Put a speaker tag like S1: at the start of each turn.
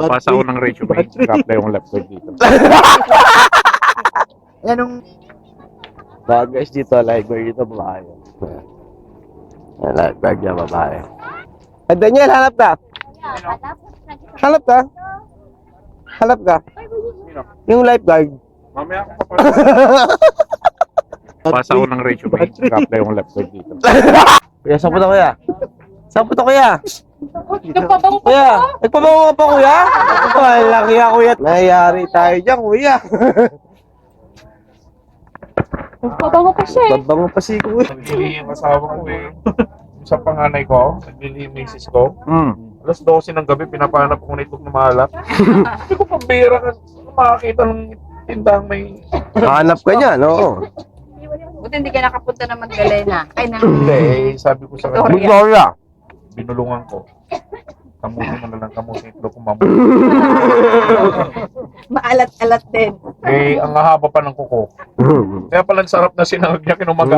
S1: Pasa ko ng resume. Nag-apply akong left guard dito.
S2: Anong...
S3: Baka guys dito, lifeguard dito, babae. Lifeguard niya, babae. Daniel, hanap ka? Hanap ka? Hanap ka? Yung lifeguard.
S1: Mamaya ako pa. Pasa ko ng resume. Nag-apply akong left guard dito.
S3: Kuya, saan punta kuya? Saan punta kuya?
S4: Nagpabango pa
S3: Kuya, nagpabango ka pa kuya? Wala kaya kuya. Nayari tayo dyan kuya.
S4: Nagpabango pa siya eh.
S3: Babango pa si kuya.
S1: Nagbili yung asawa ko eh. Sa panganay ko, nagbili yung misis ko.
S3: Hmm.
S1: Alas 12 ng gabi, pinapanap ko na itong namalak. Hindi ko pambira ka makakita ng tindang may...
S3: Hanap ka niya, no?
S4: Buti hindi ka nakapunta ng Magdalena. Ay, na.
S1: Hindi, sabi ko sa kanya,
S3: Victoria.
S1: binulungan ko. Kamuti mo na lang, kamuti itlog ko mamuti.
S4: Maalat-alat din.
S1: Eh, ang haba pa ng kuko. Kaya pala sarap na sinangag niya kinumaga.